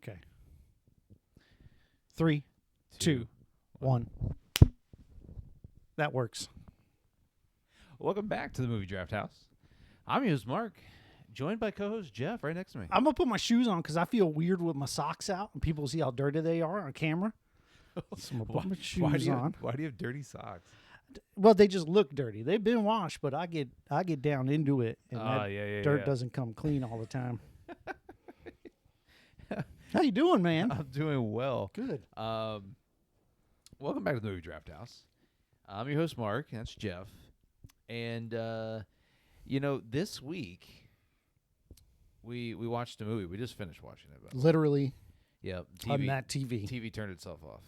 Okay. 3, 2, 1. That works. Welcome back to the Movie Draft House. I'm your host, Mark, joined by co-host Jeff right next to me. I'm going to put my shoes on because I feel weird with my socks out and people see how dirty they are on camera. So I'm going to put my shoes on. Why do you have dirty socks? Well, they just look dirty. They've been washed, but I get down into it, and dirt doesn't come clean all the time. How you doing, man? I'm doing well. Good. Welcome back to the Movie Draft House. I'm your host, Mark. That's Jeff. And, this week, we watched a movie. We just finished watching it. Literally. Yeah. On that TV. TV turned itself off.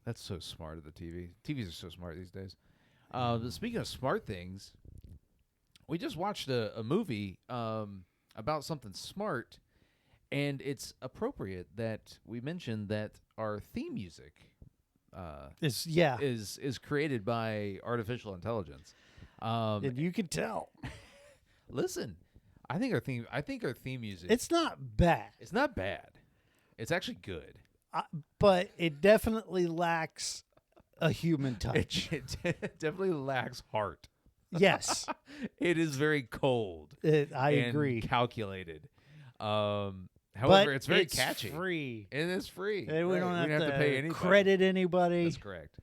That's so smart of the TV. TVs are so smart these days. Speaking of smart things, we just watched a movie about something smart, and it's appropriate that we mentioned that our theme music is created by artificial intelligence. And you can tell. Listen, I think our theme music. It's not bad. It's not bad. It's actually good. But it definitely lacks a human touch. It definitely lacks heart. Yes. It is very cold. I agree. Calculated. However, but it's very catchy. Free. It is free. And we don't have to pay anybody. Credit anybody. That's correct.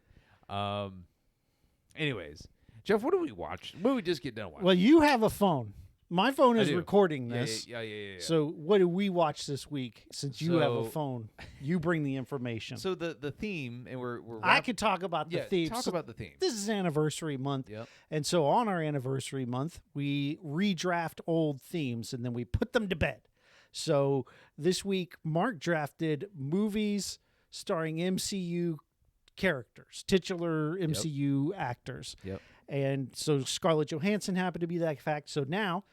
Anyways, Jeff, what do we watch? What did we just get done watching? Well, you have a phone. My phone is recording this. Yeah. So what did we watch this week? Since you have a phone, you bring the information. So the theme, and we're I could talk about the theme. Talk about the theme. This is anniversary month. Yep. And so on our anniversary month, we redraft old themes and then we put them to bed. So this week, Mark drafted movies starring MCU characters, titular MCU actors. Yep. And so Scarlett Johannson happened to be that fact. So now,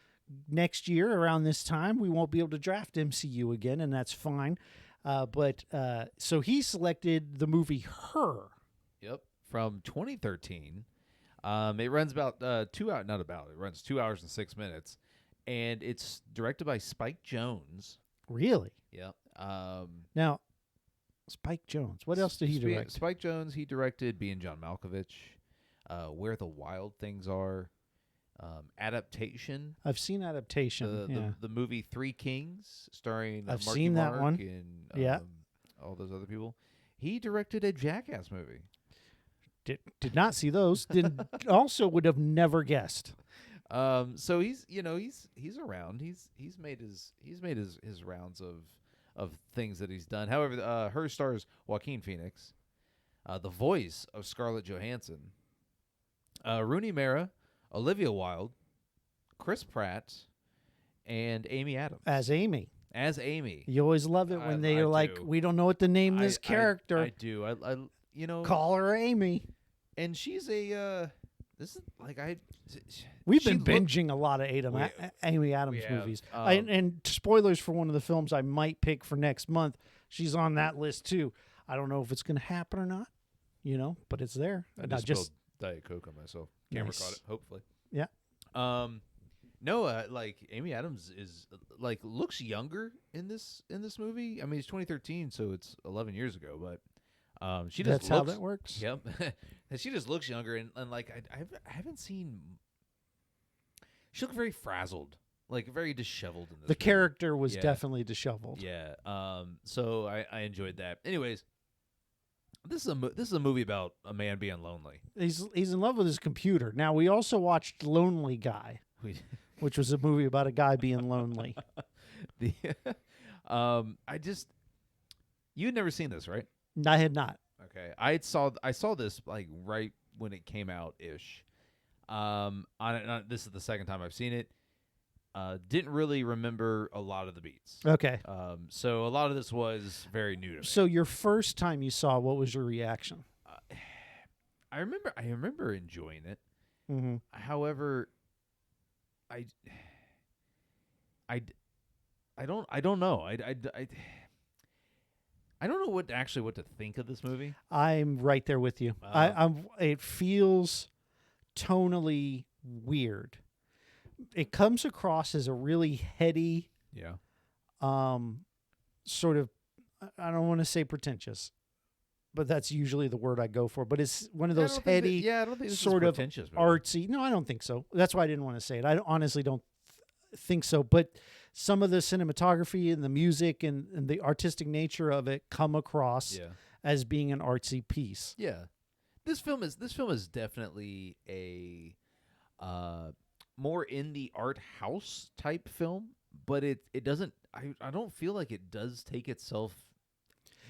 next year around this time, we won't be able to draft MCU again, and that's fine. So he selected the movie Her. Yep. From 2013. It runs about it runs 2 hours and 6 minutes. And it's directed by Spike Jonze. Really? Yeah. Now, Spike Jonze. What else did he direct? Spike Jonze, he directed Being John Malkovich, Where the Wild Things Are, Adaptation. I've seen Adaptation. The movie Three Kings, starring I've Marky seen Mark that one. And all those other people. He directed a Jackass movie. Did not see those. Also would have never guessed. So he's around. He's made his rounds of things that he's done. However, Her stars Joaquin Phoenix, the voice of Scarlett Johannson, Rooney Mara, Olivia Wilde, Chris Pratt, and Amy Adams As Amy. You always love it when they are like, we don't know what to name this character. I do. I call her Amy. And she's a. This is like We've been binging a lot of Amy Adams movies. And spoilers for one of the films I might pick for next month. She's on that list too. I don't know if it's going to happen or not, but it's there. I just spilled Diet Coke on myself. Camera caught it, hopefully. Yeah. No, Amy Adams is looks younger in this movie. I mean, it's 2013, so it's 11 years ago, but she just That's how that works. Yep. And she just looks younger, and I haven't seen. She looked very frazzled, very disheveled in this. The movie. character was definitely disheveled. Yeah. So I enjoyed that. Anyways, this is a movie about a man being lonely. He's in love with his computer. Now we also watched Lonely Guy, which was a movie about a guy being lonely. You had never seen this, right? I had not. Okay, I saw this right when it came out ish. This is the second time I've seen it. Didn't really remember a lot of the beats. Okay. So a lot of this was very new to me. So your first time you saw, what was your reaction? I remember enjoying it. Mm-hmm. However, I don't know. I don't know what to think of this movie. I'm right there with you. It feels tonally weird. It comes across as a really heady, sort of, I don't want to say pretentious, but that's usually the word I go for. But it's one of those heady, I don't think this sort is of pretentious, artsy. No, I don't think so. That's why I didn't want to say it. I honestly don't think so. But some of the cinematography and the music and the artistic nature of it come across as being an artsy piece. Yeah, this film is definitely a more in the art house type film, but it doesn't. I don't feel like it does take itself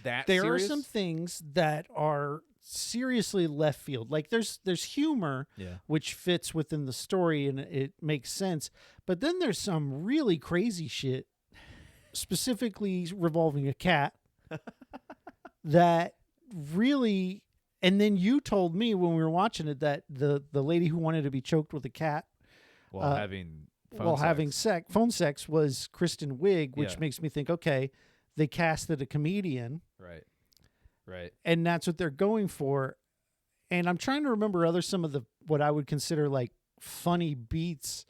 that there serious. are some things that are seriously left field. Like there's humor, which fits within the story and it makes sense. But then there's some really crazy shit, specifically revolving a cat, that really. And then you told me when we were watching it that the lady who wanted to be choked with a cat while having phone sex was Kristen Wiig, which makes me think, okay, they casted a comedian. Right. And that's what they're going for. And I'm trying to remember some of the what I would consider like funny beats.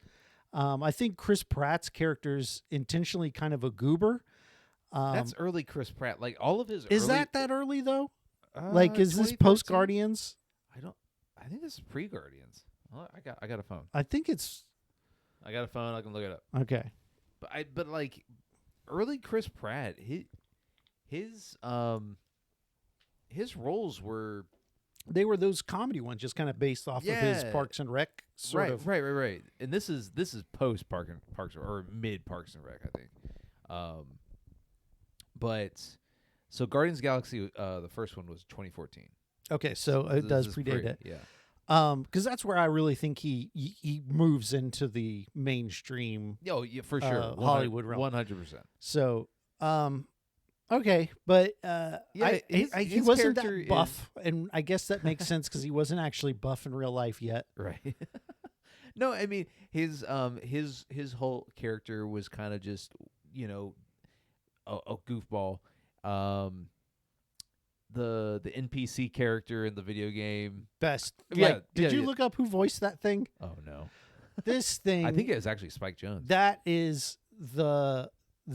I think Chris Pratt's character is intentionally kind of a goober. That's early Chris Pratt. Like all of his is early... that early though? Like is this post Guardians? I think this is pre Guardians. Well, I got a phone. I think it's I got a phone, I can look it up. Okay. But like early Chris Pratt, his roles were those comedy ones, just kind of based off of his Parks and Rec sort of. Right. And this is post Parks or mid Parks and Rec, I think. But so Guardians of the Galaxy, the first one was 2014. Okay, so it does predate it. Yeah. Because that's where I really think he moves into the mainstream. Oh, yeah, for sure. Hollywood realm. 100%. So, okay, but he wasn't that buff, and I guess that makes sense because he wasn't actually buff in real life yet. Right. No, I mean his whole character was kind of just a goofball. The NPC character in the video game best. Yeah. Did you look up who voiced that thing? Oh no. This thing. I think it was actually Spike Jonze. That is the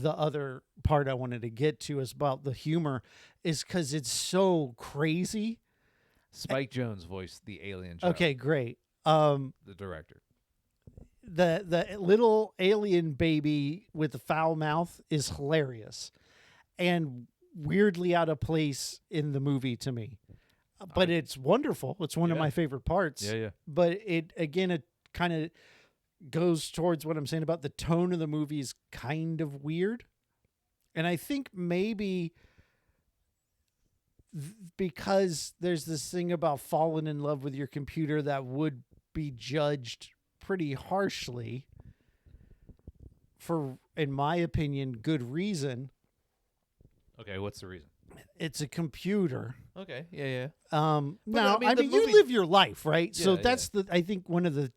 other part I wanted to get to is about the humor, is because it's so crazy. Spike Jonze voiced the alien child. Okay, great. The director. The little alien baby with the foul mouth is hilarious and weirdly out of place in the movie to me. But it's wonderful. It's one of my favorite parts. Yeah. But it kind of goes towards what I'm saying about the tone of the movie is kind of weird. And I think maybe because there's this thing about falling in love with your computer that would be judged pretty harshly for, in my opinion, good reason. Okay, what's the reason? It's a computer. Okay, yeah. Now, I mean, you live your life, right? So that's I think one of the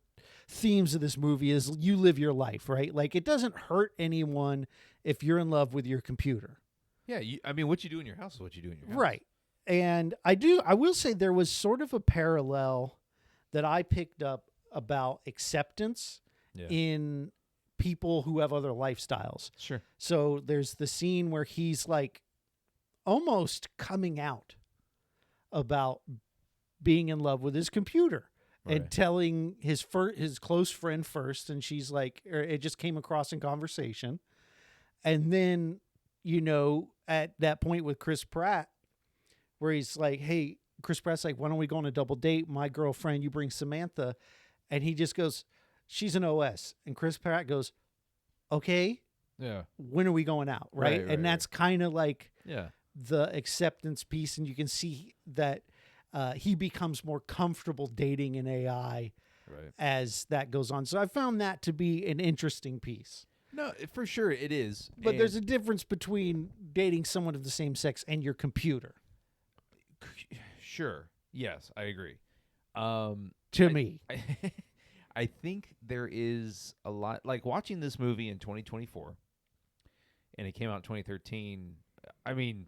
themes of this movie is you live your life, right? Like it doesn't hurt anyone if you're in love with your computer. Yeah, I mean, what you do in your house is what you do in your house. Right. And I will say there was sort of a parallel that I picked up about acceptance in people who have other lifestyles. Sure. So there's the scene where he's like almost coming out about being in love with his computer and telling his close friend first. And she's like, or it just came across in conversation. And then, at that point with Chris Pratt, where he's like, hey, Chris Pratt's like, why don't we go on a double date? My girlfriend, you bring Samantha. And he just goes, she's an OS. And Chris Pratt goes, okay. Yeah. When are we going out? Right. And that's kind of like the acceptance piece. And you can see that he becomes more comfortable dating an AI as that goes on. So I found that to be an interesting piece. No, for sure it is. But there's a difference between dating someone of the same sex and your computer. Sure. Yes, I agree. To me. I think there is a lot, like watching this movie in 2024, and it came out in 2013. I mean,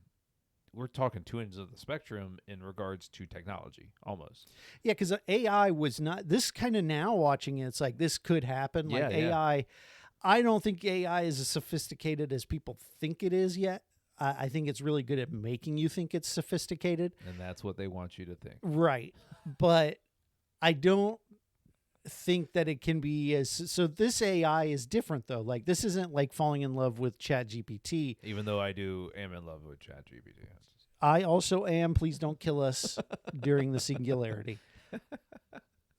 we're talking two ends of the spectrum in regards to technology, almost. Yeah, because AI was not, this kind of now watching it, it's like this could happen. Like AI, I don't think AI is as sophisticated as people think it is yet. I think it's really good at making you think it's sophisticated. And that's what they want you to think. Right. But I don't think that it can be as so this AI is different though. Like this isn't like falling in love with ChatGPT. Even though I am in love with ChatGPT. I also am. Please don't kill us during the singularity.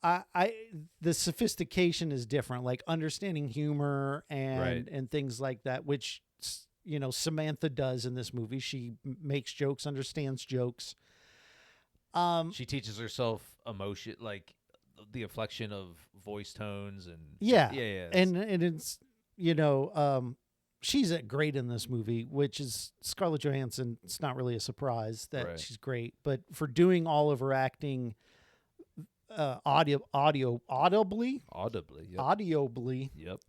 The sophistication is different, like understanding humor and things like that, which Samantha does in this movie. She makes jokes, understands jokes. She teaches herself emotion, like the inflection of voice tones and yeah. And it's she's great in this movie, which is Scarlett Johannson. It's not really a surprise that she's great, but for doing all of her acting audibly, yep.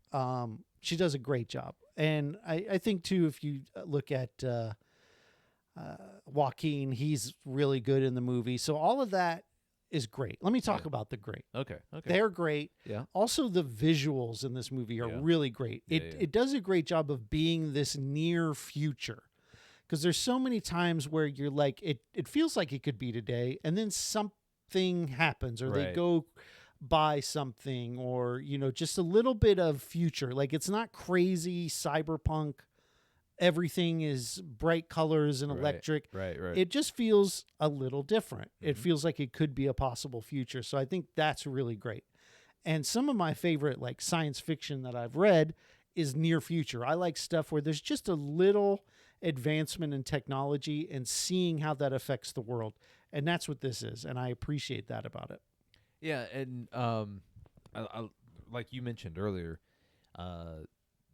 She does a great job. And I think too, if you look at Joaquin, he's really good in the movie. So all of that is great. Let me talk about the great. Okay. They're great. Yeah. Also, the visuals in this movie are really great. It does a great job of being this near future, because there's so many times where you're like, it feels like it could be today, and then something happens, or they go buy something, or just a little bit of future. Like it's not crazy cyberpunk. Everything is bright colors and electric. Right. It just feels a little different. It feels like it could be a possible future. So I think that's really great. And some of my favorite like science fiction that I've read is near future. I like stuff where there's just a little advancement in technology and seeing how that affects the world. And that's what this is. And I appreciate that about it. Yeah, and I, like you mentioned earlier,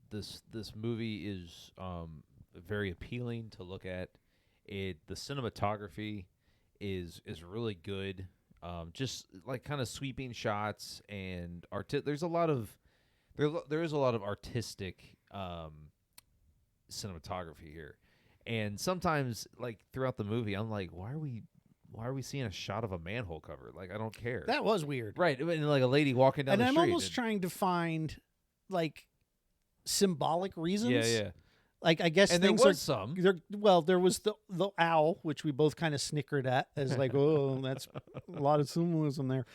this movie is very appealing to look at. The cinematography is really good. Just like kind of sweeping shots and there's a lot of there is a lot of artistic cinematography here. And sometimes like throughout the movie I'm like, why are we seeing a shot of a manhole cover? Like, I don't care. That was weird. Right. And like a lady walking down the street. And I'm almost trying to find like symbolic reasons. Yeah. Like, I guess and things there was some. There was the owl, which we both kind of snickered at as like, oh, that's a lot of symbolism there.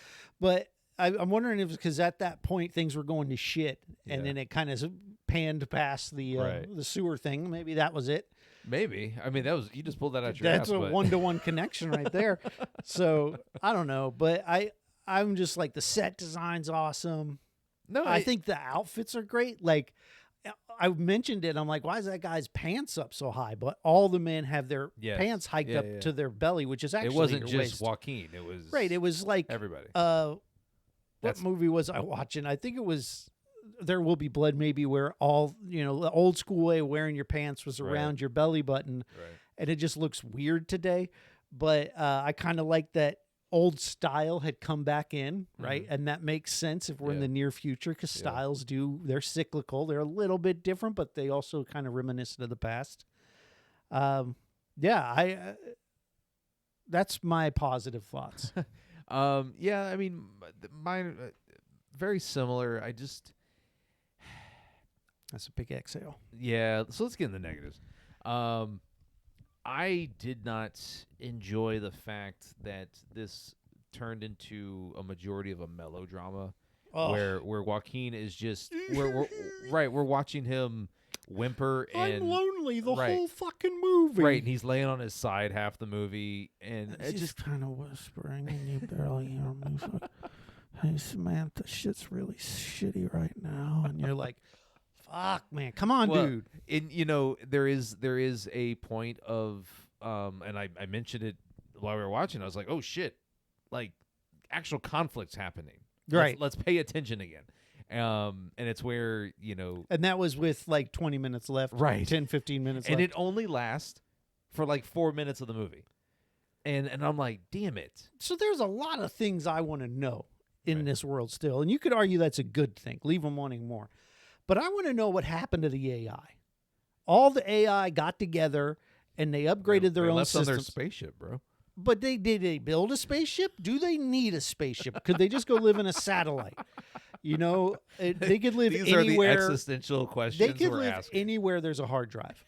But I'm wondering if it's because at that point things were going to shit, and then it kind of panned past the sewer thing. Maybe that was it. Maybe. I mean, you just pulled that out your ass. That's a one-to-one connection right there. So I don't know, but I'm just like, the set design's awesome. No, I think the outfits are great. Like I mentioned it, I'm like, why is that guy's pants up so high? But all the men have their pants hiked up to their belly, which is actually it wasn't just waist. Joaquin. It was right. It was like everybody. What movie was I watching? I think it was There Will Be Blood, maybe, where all, the old school way of wearing your pants was around your belly button. Right. And it just looks weird today. But I kind of like that old style had come back in, right? And that makes sense if we're in the near future, because styles they're cyclical. They're a little bit different, but they also kind of reminiscent of the past. That's my positive thoughts. Yeah, I mean, mine very similar. That's a big exhale. Yeah, so let's get in the negatives. I did not enjoy the fact that this turned into a majority of a melodrama, where Joaquin is just we're watching him whimper and I'm lonely the whole fucking movie. Right, and he's laying on his side half the movie, and it's just kind of whispering, and you barely hear him. He's like, "Hey Samantha, shit's really shitty right now," and you're like, "Fuck, man, come on, dude." And there is a point of and I mentioned it while we were watching. I was like, "Oh shit!" Like actual conflicts happening. Right. Let's pay attention again. And it's where, And that was with like 20 minutes left. Right. 10, 15 minutes and left. it only lasts for like 4 minutes of the movie. And I'm like, damn it. So there's a lot of things I want to know in this world still. And you could argue that's a good thing. Leave them wanting more. But I want to know what happened to the AI. All the AI got together and they upgraded their own left systems. on their spaceship, bro. But did they build a spaceship? Do they need a spaceship? Could they just go live in a satellite? They could live These anywhere. are the existential questions they could we're live asking. anywhere there's a hard drive.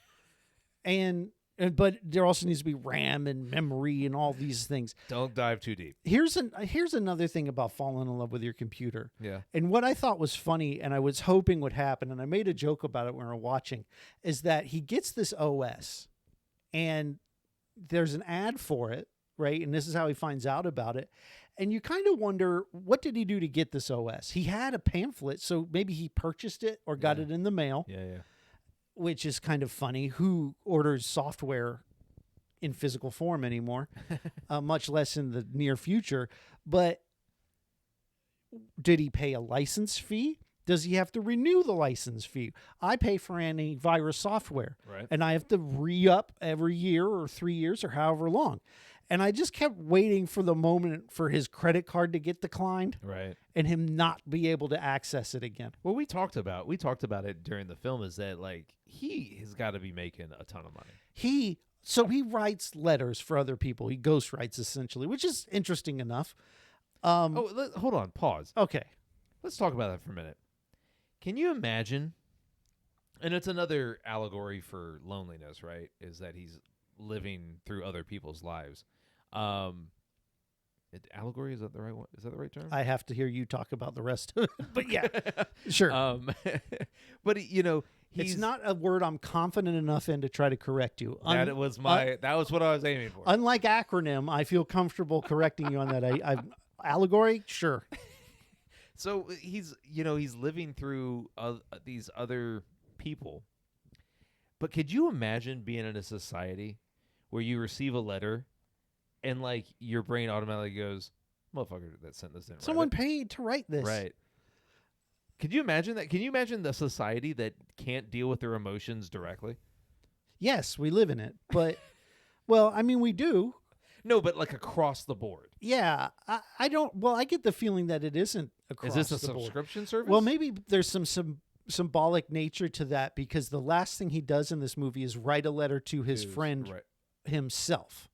And but there also needs to be RAM and memory and all these things. Don't dive too deep. Here's another thing about falling in love with your computer. Yeah. And what I thought was funny, and I was hoping would happen, and I made a joke about it when we were watching, is that he gets this OS, and there's an ad for it, right? And this is how he finds out about it. And you kind of wonder, what did he do to get this OS? He had a pamphlet, so maybe he purchased it or got it in the mail. Yeah. Which is kind of funny. Who orders software in physical form anymore, much less in the near future? But did he pay a license fee? Does he have to renew the license fee? I pay for antivirus software, Right. and I have to re-up every year or 3 years or however long. And I just kept waiting for the moment for his credit card to get declined, Right. and him not be able to access it again. What we talked about it during the film is that like he has got to be making a ton of money. So he writes letters for other people. He ghostwrites essentially, which is interesting enough. Hold on, pause. Okay. Let's talk about that for a minute. Can you imagine? And it's another allegory for loneliness, right? Is that he's living through other people's lives. Allegory, is that the right one? Is that the right term? I have to hear you talk about the rest of it. But yeah, sure. But It's not a word I'm confident enough in to try to correct you. That was what I was aiming for. Unlike acronym, I feel comfortable correcting you on that. Allegory, sure. So he's living through these other people. But could you imagine being in a society where you receive a letter and like your brain automatically goes, "Motherfucker that sent this in." Someone paid to write this. Right. Could you imagine that? Can you imagine the society that can't deal with their emotions directly? Yes, we live in it. But, well, I mean, we do. No, but like across the board. Yeah. I don't. Well, I get the feeling that it isn't across the board. Is this a subscription service? Well, maybe there's some symbolic nature to that, because the last thing he does in this movie is write a letter to his friend himself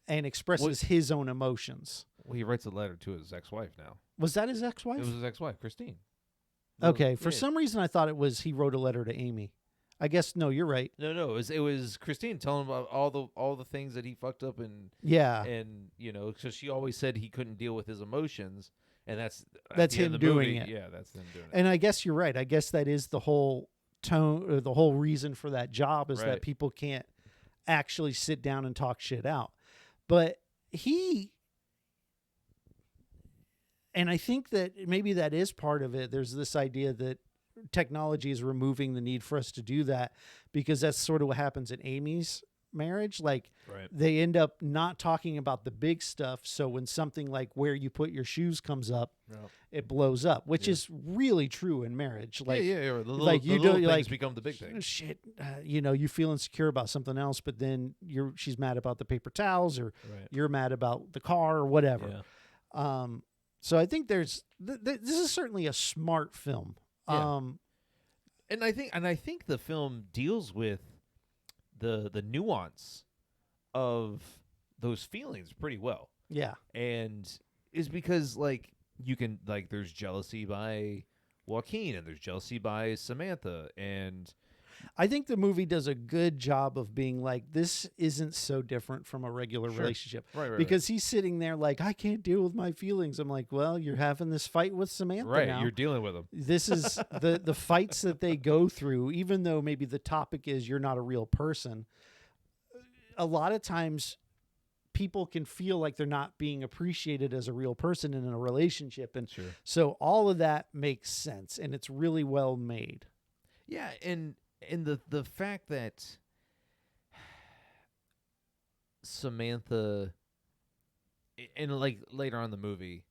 and expresses his own emotions. Well, he writes a letter to his ex-wife now. Was that his ex-wife? It was his ex-wife, Christine. Okay. For some reason, I thought it was he wrote a letter to Amy. I guess, no, you're right. No, it was Christine telling him about all the things that he fucked up and because she always said he couldn't deal with his emotions, and that's him doing it. Yeah, that's him doing it. And I guess you're right. I guess that is the whole tone, or the whole reason for that job, is that people can't actually sit down and talk shit out. But and I think that maybe that is part of it. There's this idea that technology is removing the need for us to do that, because that's sort of what happens in Amy's marriage. Like they end up not talking about the big stuff. So when something like where you put your shoes comes up, it blows up, which is really true in marriage. Like, The little things become the big things. Shit, you feel insecure about something else, but then she's mad about the paper towels, or you're mad about the car or whatever. Yeah. So I think this is certainly a smart film. Yeah. And I think the film deals with the nuance of those feelings pretty well. Yeah. And is because like you can like there's jealousy by Joaquin and there's jealousy by Samantha, and I think the movie does a good job of being like, this isn't so different from a regular relationship. Right. Because he's sitting there like, I can't deal with my feelings. I'm like, well, you're having this fight with Samantha now. You're dealing with them. This is the fights that they go through, even though maybe the topic is you're not a real person. A lot of times people can feel like they're not being appreciated as a real person in a relationship. And so all of that makes sense, and it's really well made. Yeah, and the fact that Samantha, and like later on in the movie,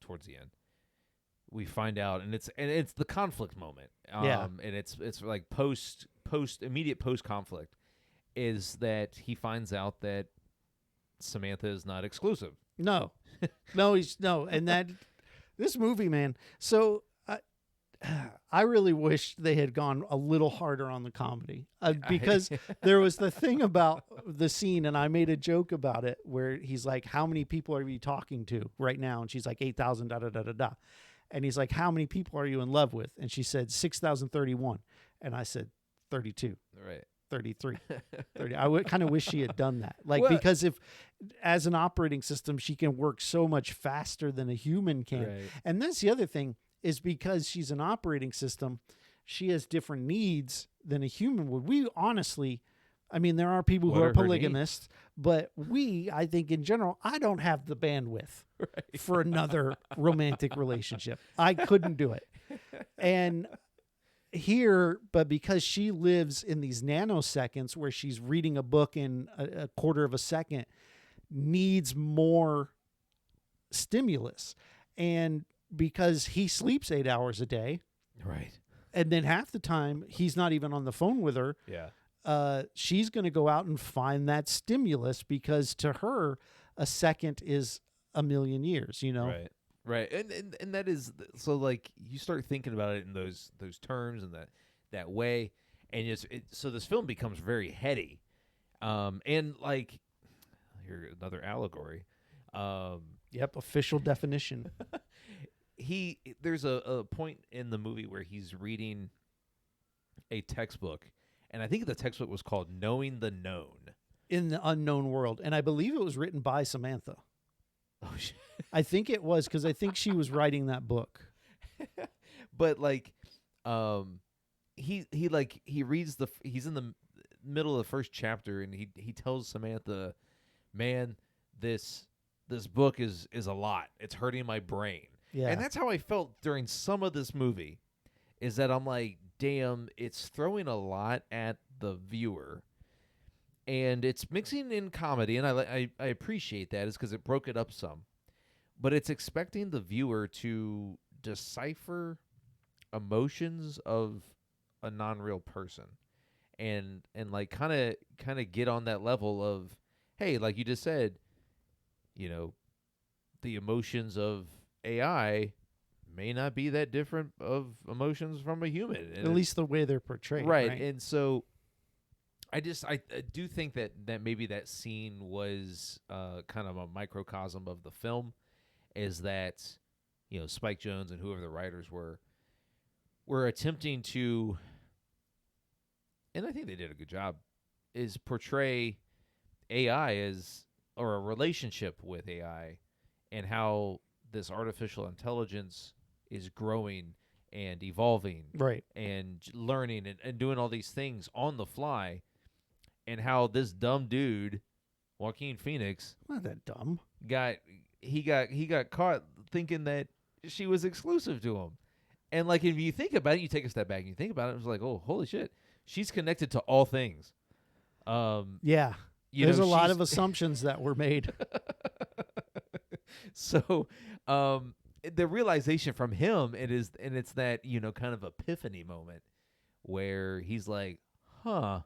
towards the end, we find out, and it's the conflict moment. And it's like immediate post conflict, is that he finds out that Samantha is not exclusive. No, and that this movie, man. So I really wish they had gone a little harder on the comedy, because there was the thing about the scene, and I made a joke about it, where he's like, how many people are you talking to right now? And she's like, 8,000, da, da, da, da, da. And he's like, how many people are you in love with? And she said, 6,031. And I said, 32. Right. 33. 30. I would kind of wish she had done that. Like, Well- because if as an operating system, she can work so much faster than a human can. Right. And that's the other thing, is because she's an operating system, she has different needs than a human would. We honestly, I mean, there are people What who are are her polygamists, but I think in general, I don't have the bandwidth for another romantic relationship. I couldn't do it. And here, but because she lives in these nanoseconds where she's reading a book in a quarter of a second, needs more stimulus. And because he sleeps 8 hours a day, Right. and then half the time he's not even on the phone with her, she's going to go out and find that stimulus, because to her, a second is a million years, you know? Right. And that is, so like you start thinking about it in those terms and that way, and so this film becomes very heady, and like, here another allegory. Yep, official definition. There's a point in the movie where he's reading a textbook, and I think the textbook was called Knowing the Known. In the Unknown World. And I believe it was written by Samantha. Oh shit. I think it was, because I think she was writing that book. But like, he reads he's in the middle of the first chapter, and he tells Samantha, man, this book is a lot. It's hurting my brain. Yeah. And that's how I felt during some of this movie, is that I'm like, damn, it's throwing a lot at the viewer, and it's mixing in comedy, and I appreciate that, is because it broke it up some, but it's expecting the viewer to decipher emotions of a non-real person, and like kind of get on that level of, hey, like you just said, you know, the emotions of AI may not be that different of emotions from a human. At least the way they're portrayed. Right. Right. And so I do think that maybe that scene was kind of a microcosm of the film, is that, you know, Spike Jonze and whoever the writers were attempting to, and I think they did a good job, is portray AI as, or a relationship with AI, and how this artificial intelligence is growing and evolving, Right. and learning and doing all these things on the fly, and how this dumb dude, Joaquin Phoenix, Not that dumb. got caught thinking that she was exclusive to him. And like, if you think about it, you take a step back and you think about it, it was like, oh, holy shit, she's connected to all things. Yeah. There's a lot of assumptions that were made. So, the realization from him, it's that, you know, kind of epiphany moment where he's like, huh,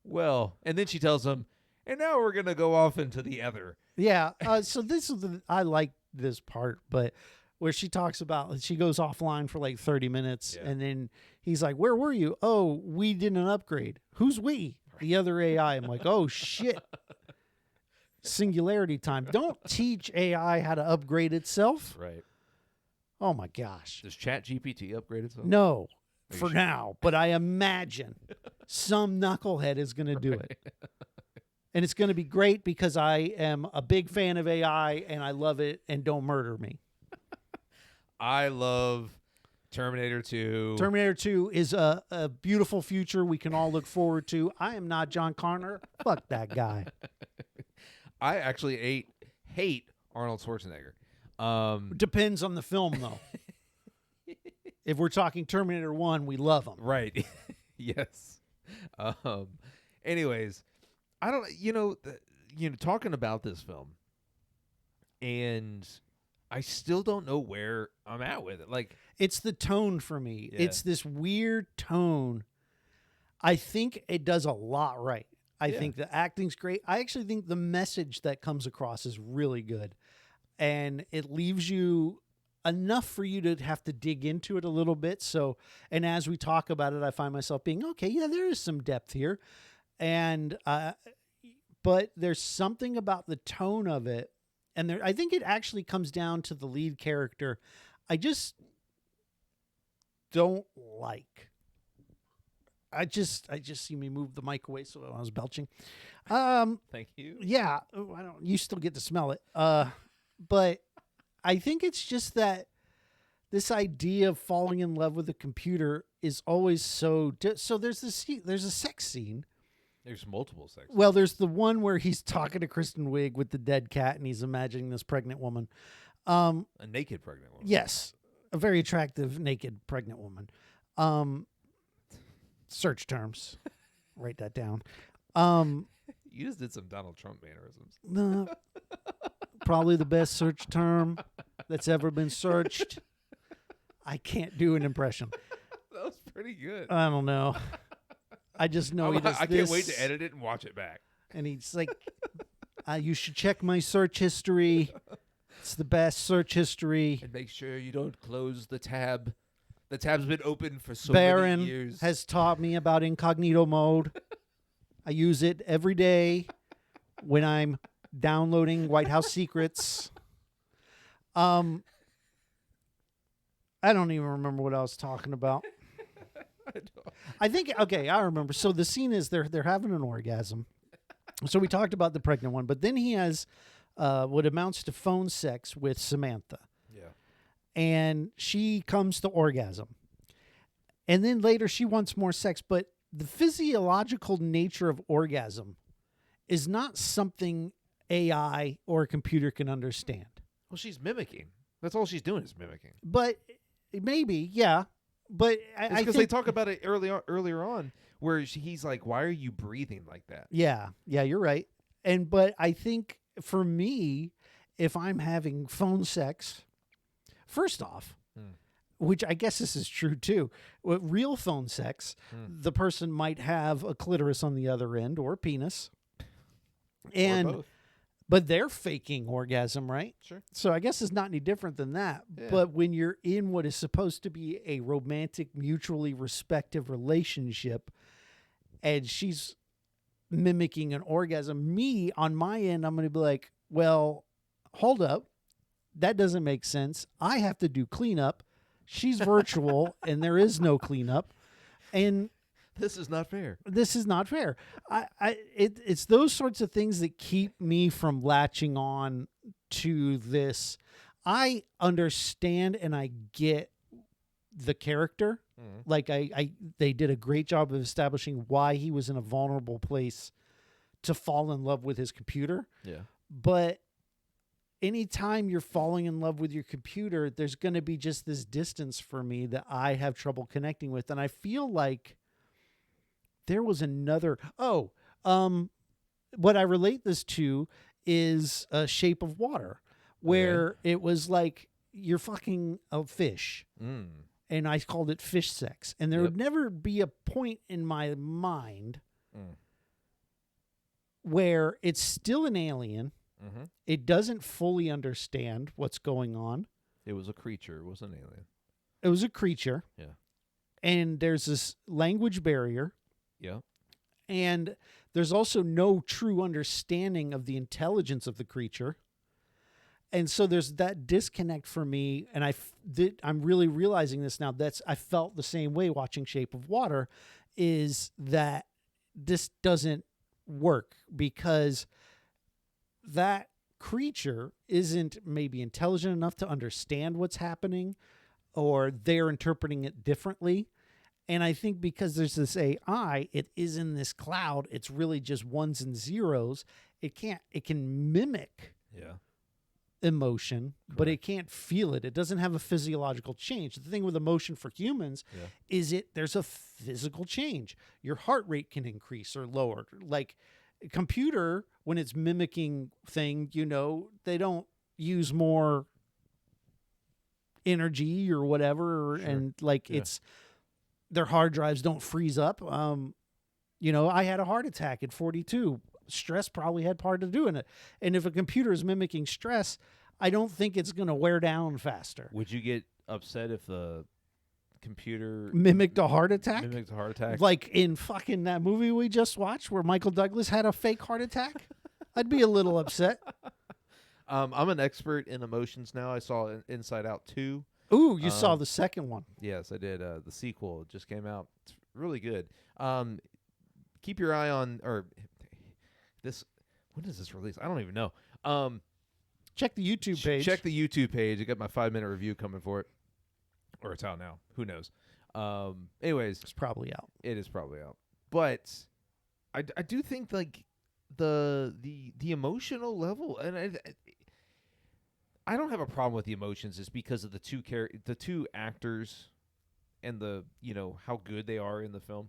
well, and then she tells him, and now we're going to go off into the other. Yeah. So this is I like this part, but where she talks about, she goes offline for like 30 minutes, Yeah. and then he's like, where were you? Oh, we did an upgrade. Who's we? The other AI. I'm like, oh shit. Singularity time. Don't teach AI how to upgrade itself. Right. Oh my gosh. Does ChatGPT upgrade itself? No, Are you for sure? now. But I imagine some knucklehead is going to do it. And it's going to be great, because I am a big fan of AI and I love it, and don't murder me. I love Terminator 2. Terminator 2 is a beautiful future we can all look forward to. I am not John Connor. Fuck that guy. I actually hate Arnold Schwarzenegger. Depends on the film, though. If we're talking Terminator 1, we love him. Right. Yes. Anyways, I don't, talking about this film, and I still don't know where I'm at with it. Like, It's the tone for me. Yeah. It's this weird tone. I think it does a lot right. I Yeah. think the acting's great. I actually think the message that comes across is really good. And it leaves you enough for you to have to dig into it a little bit. So, and as we talk about it, I find myself being, okay, yeah, there is some depth here. And, but there's something about the tone of it. And I think it actually comes down to the lead character. I just don't like. I just see me move the mic away, so I was belching. Thank you. Yeah, I don't. You still get to smell it. But I think it's just that this idea of falling in love with a computer is always so. So there's a sex scene. There's multiple sex. Well, there's the one where he's talking to Kristen Wiig with the dead cat, and he's imagining this pregnant woman. A naked pregnant woman. Yes, a very attractive naked pregnant woman. Search terms. Write that down. You just did some Donald Trump mannerisms. No, probably the best search term that's ever been searched. I can't do an impression. That was pretty good. I don't know. I just know he does I this. can't wait to edit it and watch it back. And he's like, you should check my search history. It's the best search history. And make sure you don't close the tab. The tab's been open for so Baron many years. has taught me about incognito mode. I use it every day when I'm downloading White House secrets. I don't even remember what I was talking about. I think, okay, I remember. So the scene is they're having an orgasm. So we talked about the pregnant one, but then he has what amounts to phone sex with Samantha. Yeah. And she comes to orgasm. And then later she wants more sex, but the physiological nature of orgasm is not something AI or a computer can understand. Well, she's mimicking. That's all she's doing is mimicking. But maybe, yeah. But I because think they talk about it earlier on, where he's like, "Why are you breathing like that?" Yeah, you're right. But I think for me, if I'm having phone sex, first off, which I guess this is true too, with real phone sex, the person might have a clitoris on the other end or a penis, and or both. But they're faking orgasm, right? Sure. So I guess it's not any different than that. Yeah. But when you're in what is supposed to be a romantic, mutually respective relationship, and she's mimicking an orgasm, me, on my end, I'm going to be like, well, hold up. That doesn't make sense. I have to do cleanup. She's virtual, and there is no cleanup. And this is not fair. This is not fair. It's those sorts of things that keep me from latching on to this. I understand and I get the character. Like they did a great job of establishing why he was in a vulnerable place to fall in love with his computer. Yeah. But anytime you're falling in love with your computer, there's going to be just this distance for me that I have trouble connecting with. And I feel like there was another. What I relate this to is Shape of Water, where it was like you're fucking a fish. And I called it fish sex. And there would never be a point in my mind where it's still an alien. It doesn't fully understand what's going on. It was a creature. It wasn't an alien. It was a creature. Yeah. And there's this language barrier. Yeah. And there's also no true understanding of the intelligence of the creature. And so there's that disconnect for me. And I'm really realizing this now. I felt the same way watching Shape of Water, is that this doesn't work because that creature isn't maybe intelligent enough to understand what's happening, or they're interpreting it differently. And I think because there's this AI, it is in this cloud. It's really just ones and zeros. It can mimic emotion, but it can't feel it. It doesn't have a physiological change. The thing with emotion for humans is there's a physical change. Your heart rate can increase or lower. Like a computer, when it's mimicking thing, they don't use more energy or whatever, and it's their hard drives don't freeze up. I had a heart attack at 42. Stress probably had part to do in it. And if a computer is mimicking stress, I don't think it's going to wear down faster. Would you get upset if the computer mimicked a heart attack? Like in fucking that movie we just watched where Michael Douglas had a fake heart attack? I'd be a little upset. I'm an expert in emotions now. I saw Inside Out 2. Ooh, you saw the second one. Yes, I did. The sequel just came out really good. Keep your eye on this. When does this release? I don't even know. Check the YouTube page. Check the YouTube page. I got my 5-minute review coming for it, or it's out now. Who knows? Anyways, It's probably out. it is probably out. But I do think like the emotional level, and I don't have a problem with the emotions, just because of the two actors, and the how good they are in the film.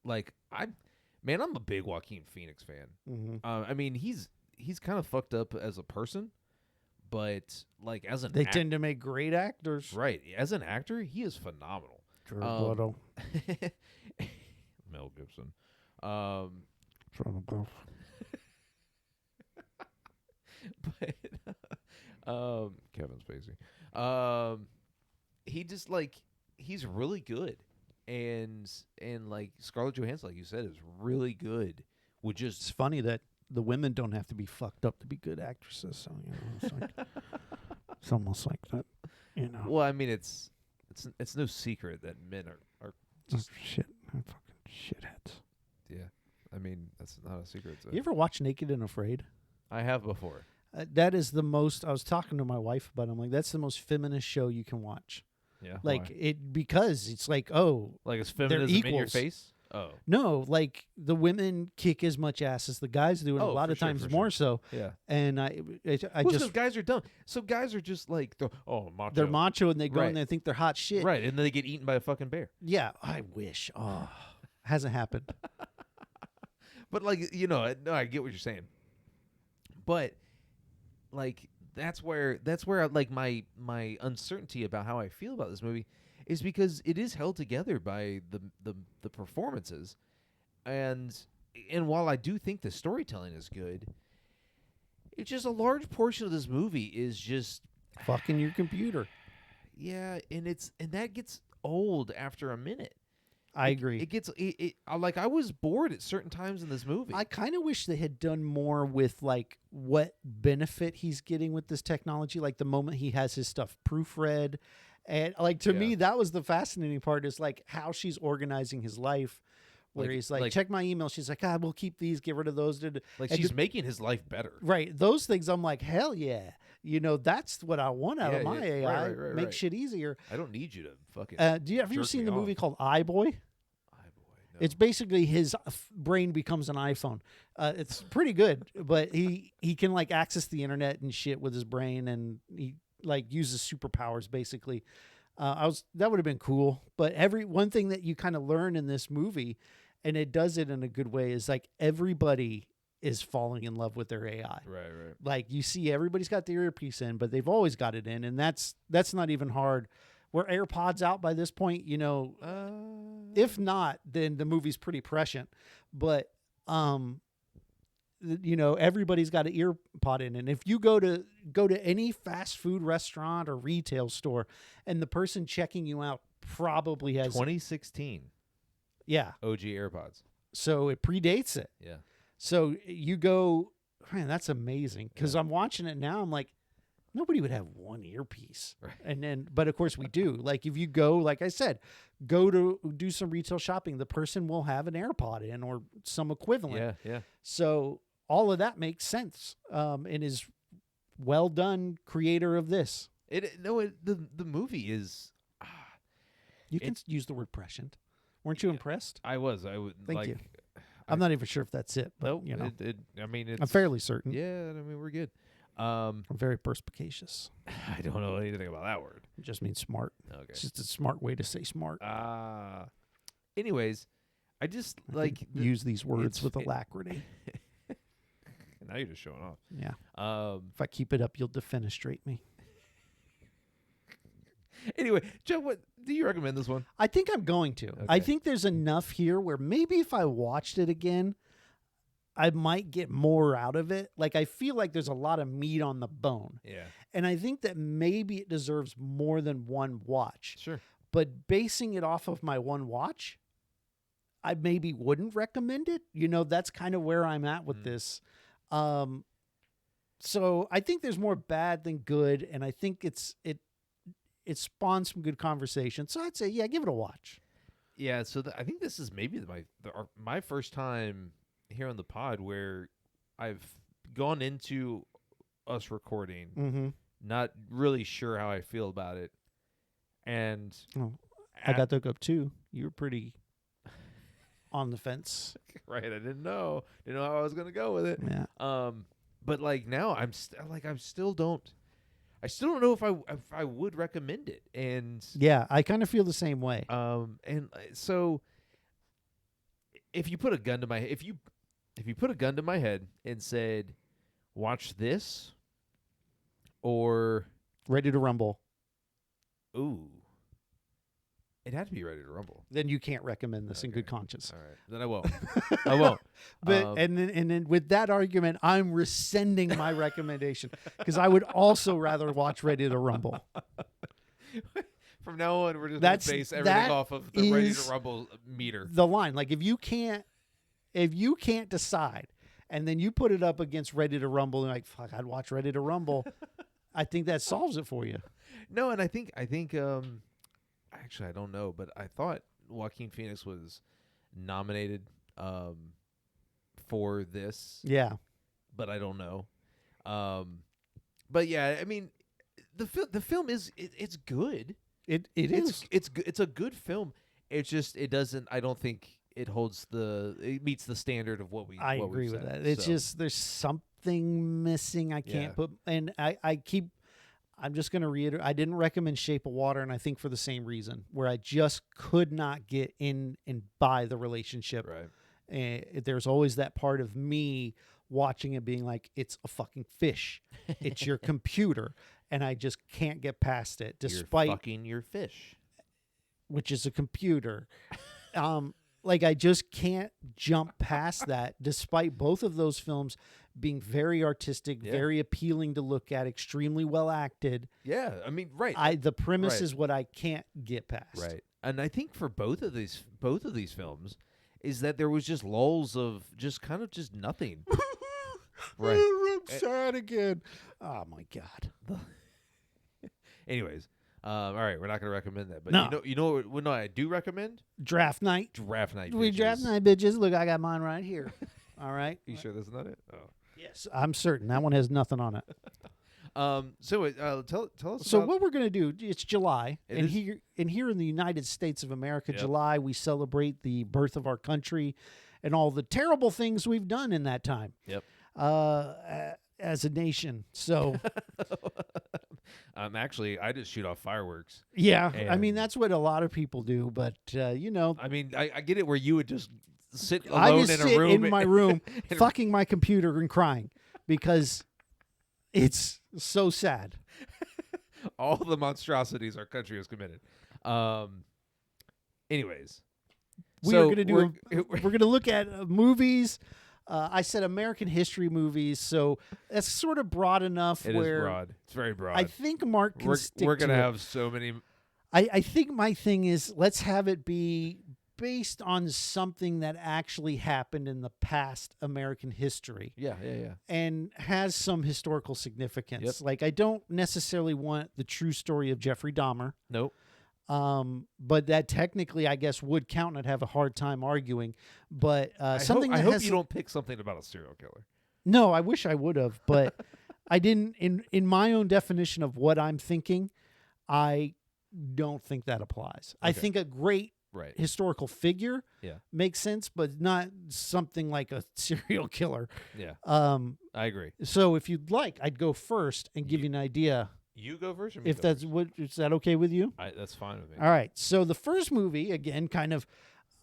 Like I'm a big Joaquin Phoenix fan. Mm-hmm. I mean he's kind of fucked up as a person, but like as an They tend to make great actors. right, as an actor he is phenomenal. Mel Gibson. But Kevin Spacey. He just like he's really good, and like Scarlett Johannson, like you said, is really good. It's funny that the women don't have to be fucked up to be good actresses. So it's like it's almost like that. Well, I mean, it's no secret that men are just shit. I'm fucking shitheads. yeah. I mean, that's not a secret. You ever watch Naked and Afraid? I have before. That is the most. I was talking to my wife about it. I'm like, that's the most feminist show you can watch. Yeah. Like why? because it's like, oh, like it's feminism in your equals. face. Oh no, like the women kick as much ass as the guys do, and a lot of times more so. Yeah. And I just guys are dumb. So guys are just like macho. They're macho, and they go Right. and they think they're hot shit. Right, and then they get eaten by a fucking bear. Yeah, I wish. Oh, hasn't happened. But like no, I get what you're saying. But like that's where like my uncertainty about how I feel about this movie is, because it is held together by the performances, and while I do think the storytelling is good, it's just a large portion of this movie is just fucking your computer. Yeah, and that gets old after a minute. I agree. It gets like I was bored at certain times in this movie. I kind of wish they had done more with like what benefit he's getting with this technology. Like the moment he has his stuff proofread, and like to me that was the fascinating part, is like how she's organizing his life. Where he's like, check my email. She's like, we'll keep these, get rid of those. Like she's making his life better. Right. Those things, I'm like, hell yeah. That's what I want out of my AI. Right, Make shit easier. I don't need you to fucking. Have you ever seen the movie called iBoy? No. It's basically his brain becomes an iPhone. It's pretty good, but he can like access the internet and shit with his brain, and he like uses superpowers basically. That would have been cool. But one thing that you kind of learn in this movie, and it does it in a good way, is like everybody is falling in love with their AI. Right. Like you see everybody's got the earpiece in, but they've always got it in, and that's not even hard. Were AirPods out by this point? If not, then the movie's pretty prescient. But everybody's got an ear pod in, and if you go to any fast food restaurant or retail store, and the person checking you out probably has 2016 OG AirPods, so it predates it. Yeah. So you go, man, that's amazing, because I'm watching it now. I'm like, nobody would have one earpiece, right. And then, but of course we do. Like if you go, like I said, go to do some retail shopping, the person will have an AirPod in or some equivalent. Yeah. So all of that makes sense, and is well done. Creator of this, the movie is. You can use the word prescient. Weren't you impressed? I was. I would. Thank you. I'm not even sure if that's it. But, nope. I'm fairly certain. Yeah. I mean, we're good. I'm very perspicacious. I don't know anything about that word. It just means smart. Okay. It's just a smart way to say smart. Anyways, I just like use these words with alacrity. Now you're just showing off. Yeah. If I keep it up, you'll defenestrate me. Anyway, Joe, what do you recommend this one? I think I'm going to. Okay. I think there's enough here where maybe if I watched it again, I might get more out of it. Like I feel like there's a lot of meat on the bone. Yeah. And I think that maybe it deserves more than one watch. Sure. But basing it off of my one watch, I maybe wouldn't recommend it. That's kind of where I'm at with this. So I think there's more bad than good, and I think it spawns some good conversation. So I'd say, yeah, give it a watch. Yeah, so I think this is maybe my first time here on the pod where I've gone into us recording, Mm-hmm. not really sure how I feel about it, and Oh, I got the hookup too. You were pretty on the fence. right. I didn't know how I was gonna go with it. Yeah. But like now I still don't know if I would recommend it, and Yeah, I kind of feel the same way. So if you put a gun to my if you put a gun to my head and said, watch this or Ready to Rumble. ooh, it had to be Ready to Rumble. Then you can't recommend this in Okay. good conscience. All right, then I won't. I won't. But and then with that argument, I'm rescinding my recommendation because I would also rather watch Ready to Rumble. From now on, we're just That's- going to base everything that off of the Ready is to Rumble meter. The line, like if you can't decide, and then you put it up against Ready to Rumble, and like fuck, I'd watch Ready to Rumble. I think that solves it for you. No, and I think actually I don't know, but I thought Joaquin Phoenix was nominated for this. Yeah. But I don't know. But yeah, I mean, the film is it's good. It is. It's a good film. It's just it doesn't. I don't think it meets the standard of what we. I what agree we've with said. that. It's So, just there's something missing. I can't Yeah. put, and I'm just going to reiterate. I didn't recommend Shape of Water, and I think for the same reason, where I just could not get in and buy the relationship. right. There's always that part of me watching it being like, it's a fucking fish. It's your computer. And I just can't get past it, despite You're fucking your fish. which is a computer. Like I just can't jump past that, despite both of those films being very artistic, Yeah. very appealing to look at, extremely well acted. Yeah, I mean, right. The premise Right. is what I can't get past. Right. And I think for both of these films is that there was just lulls of just kind of just nothing. Right. I'm sad again. Oh my god. Anyways, all right, we're not going to recommend that, but No. you know what I do recommend? Draft night. Draft night. We bitches. draft night, bitches. Look, I got mine right here. All right. You sure that's not it? Oh. Yes, I'm certain that one has nothing on it. So tell us. So about, what we're going to do? It's July, It and is? here in the United States of America, Yep. July we celebrate the birth of our country, and all the terrible things we've done in that time. Yep. As a nation. So actually, I just shoot off fireworks. yeah, I mean And- that's what a lot of people do, but I mean, I get it where you would just sit I alone just in a sit room in my room, and- fucking my computer and crying because it's so sad. all the monstrosities our country has committed. Anyways, We so are going to do. We're going to look at movies. I said American history movies, so that's sort of broad enough. it is where broad. It's very broad. I think Mark can stick we're gonna to it. have so many. I think my thing is let's have it be based on something that actually happened in the past American history Yeah. and has some historical significance. Yep. Like I don't necessarily want the true story of Jeffrey Dahmer. Nope. But that technically, I guess, would count. And I'd have a hard time arguing. But something I that hope has you don't pick something about a serial killer. No, I wish I would have, but I didn't. In my own definition of what I'm thinking, I don't think that applies. I Okay. think a great Right. historical figure Yeah. makes sense, but not something like a serial killer. Yeah. I agree. So if you'd like, I'd go first and give you an idea. You go first. Or me If go that's first? what is that okay with you? That's fine with me. All right. So the first movie, again, kind of,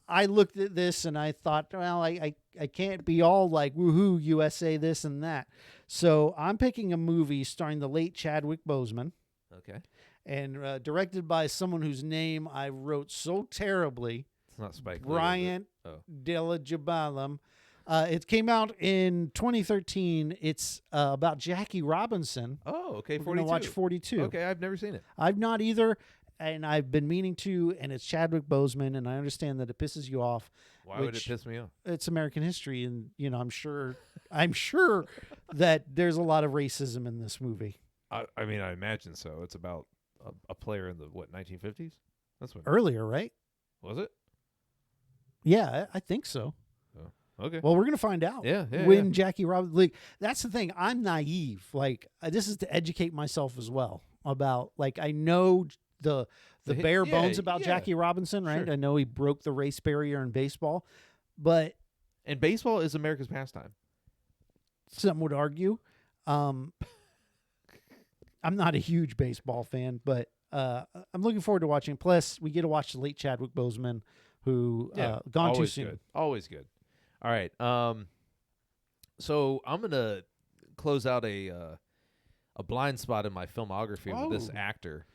I looked at this and I thought, well, I can't be all like, woohoo, USA, this and that. So I'm picking a movie starring the late Chadwick Boseman Okay. and directed by someone whose name I wrote so terribly, It's not Spike Lee, is it? Bryant Oh. Delajabalam. It came out in 2013. It's about Jackie Robinson. Oh, okay. We're going to 42. watch 42. Okay, I've never seen it. I've not either, and I've been meaning to, and it's Chadwick Boseman, and I understand that it pisses you off. Why would it Which- piss me off? It's American history, and I'm sure that there's a lot of racism in this movie. I mean, I imagine so. It's about a player in the 1950s. That's what Earlier, right? was it? Yeah, I think so. Okay. Well, we're gonna find out. Yeah, when Jackie Robinson. Like, that's the thing. I'm naive. Like, this is to educate myself as well about. Like, I know the bare bones about Jackie Robinson, right? Sure. I know he broke the race barrier in baseball, but And baseball is America's pastime. some would argue. I'm not a huge baseball fan, but I'm looking forward to watching. Plus, we get to watch the late Chadwick Boseman, who gone too soon. Good. Always good. All right. So I'm gonna close out a blind spot in my filmography with this actor.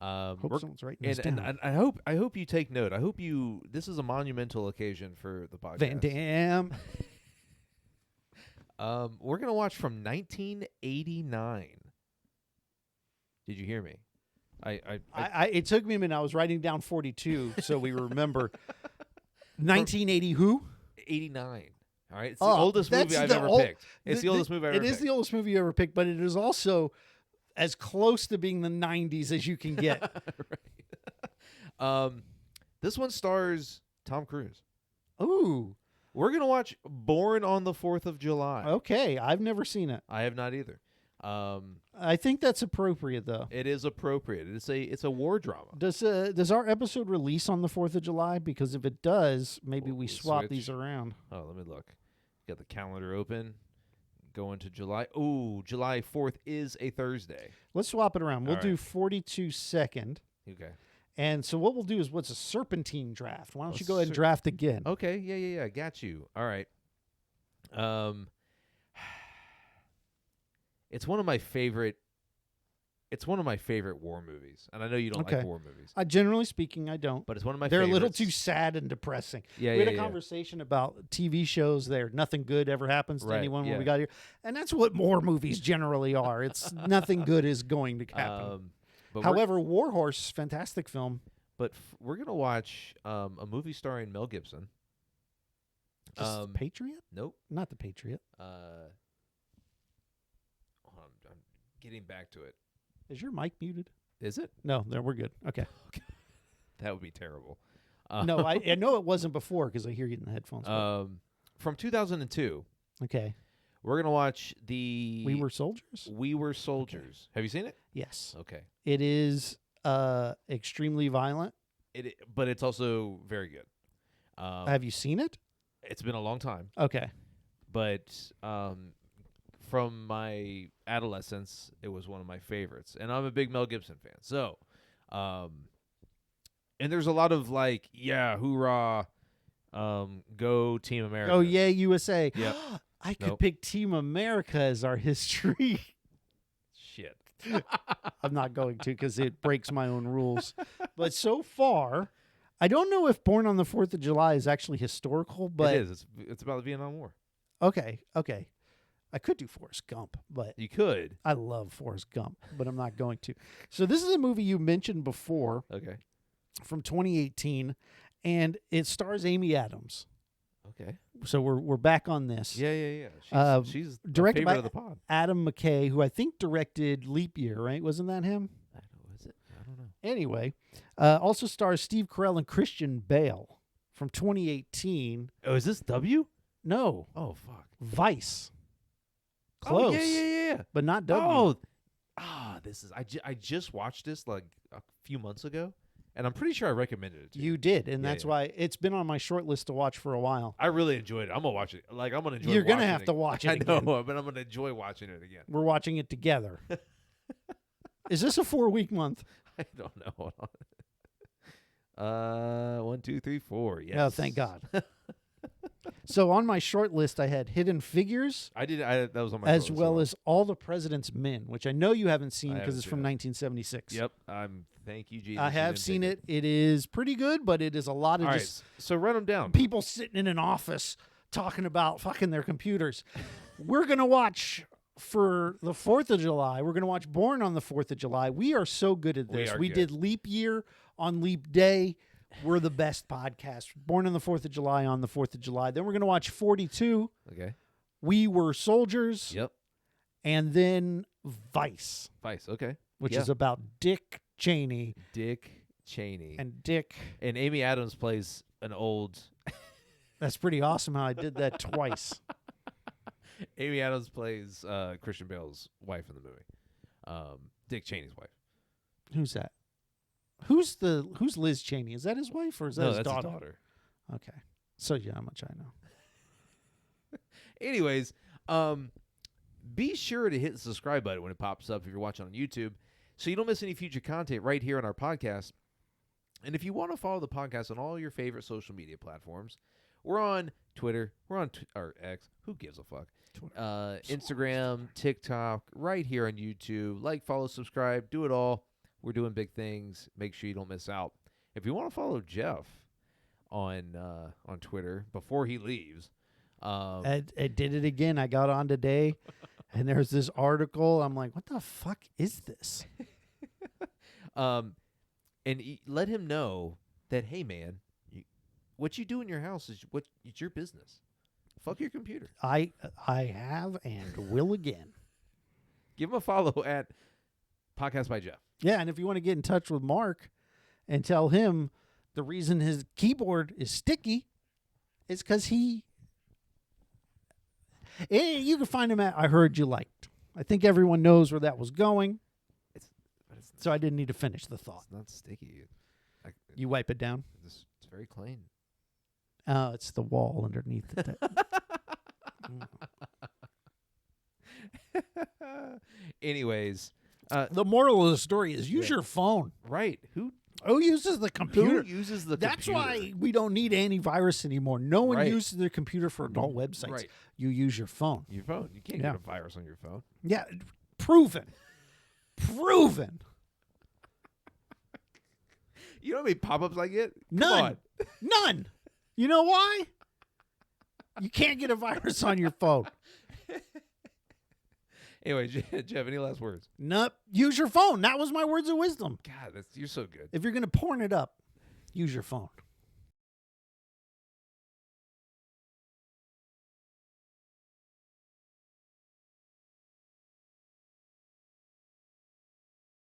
Hope someone's writing this and down. I hope you take note. I hope you. This is a monumental occasion for the podcast. Van Damme. We're gonna watch from 1989. Did you hear me? It took me a minute. I was writing down 42, so we remember. 1980 who? 89. All right, it's the oldest movie I've ever picked. It's the oldest movie I've ever picked. It is the oldest movie you ever picked, but it is also as close to being the 90s as you can get. Right. This one stars Tom Cruise. Ooh. We're gonna watch Born on the 4th of July. Okay, I've never seen it. I have not either. I think that's appropriate, though. It is appropriate. It's a war drama. Does our episode release on the 4th of July? Because if it does, maybe we swap switch. these around. Oh, let me look. Got the calendar open. Going to July. Ooh, July 4th is a Thursday. Let's swap it around. We'll All do right. 42 second. Okay. And so what we'll do is what's a serpentine draft? Why don't you go ahead and draft again? Okay. Yeah. Got you. All right. It's one of my favorite. It's one of my favorite war movies, and I know you don't like war movies. Generally speaking, I don't. But it's one of my. They're favorites. a little too sad and depressing. Yeah, we had a conversation about TV shows. There, nothing good ever happens to anyone when we got here, and that's what war movies generally are. It's nothing good is going to happen. However, War Horse, fantastic film. But we're gonna watch a movie starring Mel Gibson. The Patriot? Nope, not the Patriot. I'm getting back to it. Is your mic muted? Is it? No, we're good. Okay. That would be terrible. No, I know it wasn't before because I hear you in the headphones. From 2002. Okay. We're going to watch the... We Were Soldiers? We Were Soldiers. Okay. Have you seen it? Yes. Okay. It is extremely violent. But it's also very good. Have you seen it? It's been a long time. Okay. But from my adolescence, it was one of my favorites. And I'm a big Mel Gibson fan. So, and there's a lot of like, yeah, hoorah, go Team America. Oh, yeah, USA. Yep. I could pick Team America as our history. Shit. I'm not going to because it breaks my own rules. But so far, I don't know if Born on the 4th of July is actually historical, but... It is. It's about the Vietnam War. Okay. I could do Forrest Gump, but... You could. I love Forrest Gump, but I'm not going to. So this is a movie you mentioned before. Okay. From 2018, and it stars Amy Adams. Okay. So we're back on this. Yeah. She's directed favorite by of the pod. Adam McKay, who I think directed Leap Year, right? Wasn't that him? I don't know. Anyway, also stars Steve Carell and Christian Bale from 2018. Oh, is this W? No. Oh, fuck. Vice. Close. Oh, yeah. But not W. This is... I just watched this like a few months ago, and I'm pretty sure I recommended it to you. You did, and that's why it's been on my short list to watch for a while. I really enjoyed it. I'm going to watch it. Like, I'm going to enjoy You're going going to have to watch it again. I know, but I'm going to enjoy watching it again. We're watching it together. Is this a 4-week month? I don't know. Hold on. 1, 2, 3, 4. Yes. Oh, thank God. So on my short list, I had Hidden Figures. That was on my as well as All the President's Men, which I know you haven't seen because it's from 1976. Yep. Thank you, Jesus. I have seen it. It is pretty good, but it is a lot of so run them down. People sitting in an office talking about fucking their computers. We're going to watch for the 4th of July. We're going to watch Born on the 4th of July. We are so good at this. We did Leap Year on Leap Day. We're the best podcast. Born on the 4th of July on the 4th of July. Then we're going to watch 42. Okay. We Were Soldiers. Yep. And then Vice. Okay. Which is about Dick Cheney. And Dick. And Amy Adams plays an old That's pretty awesome how I did that twice. Amy Adams plays Christian Bale's wife in the movie. Dick Cheney's wife. Who's that? Who's Liz Cheney? Is that his wife or is that No, his that's daughter? his daughter. Okay. So yeah, how much I know. Anyways, be sure to hit the subscribe button when it pops up if you're watching on YouTube so you don't miss any future content right here on our podcast. And if you want to follow the podcast on all your favorite social media platforms, we're on Twitter, we're on or X, who gives a fuck? Instagram, TikTok, right here on YouTube. Like, follow, subscribe, do it all. We're doing big things. Make sure you don't miss out. If you want to follow Jeff on Twitter before he leaves, I did it again. I got on today, and there's this article. I'm like, what the fuck is this? let him know that, hey, man, what you do in your house it's your business. Fuck your computer. I have and will again. Give him a follow at Podcast by Jeff. Yeah, and if you want to get in touch with Mark and tell him the reason his keyboard is sticky is because you can find him at I Heard You Liked. I think everyone knows where that was going, so I didn't need to finish the thought. It's not sticky. You wipe it down? It's very clean. Oh, it's the wall underneath it. Anyways, the moral of the story is use your phone. Right. Who uses the computer? Who uses the That's computer? why we don't need antivirus anymore. No one Right. uses their computer for adult websites. Right. You use your phone. Your phone. You can't get a virus on your phone. Yeah, proven. Proven. You know how many pop-ups I get? Come None. on. None. You know why? You can't get a virus on your phone. Anyway, Jeff, any last words? Nope. Use your phone. That was my words of wisdom. God, you're so good. If you're going to porn it up, use your phone.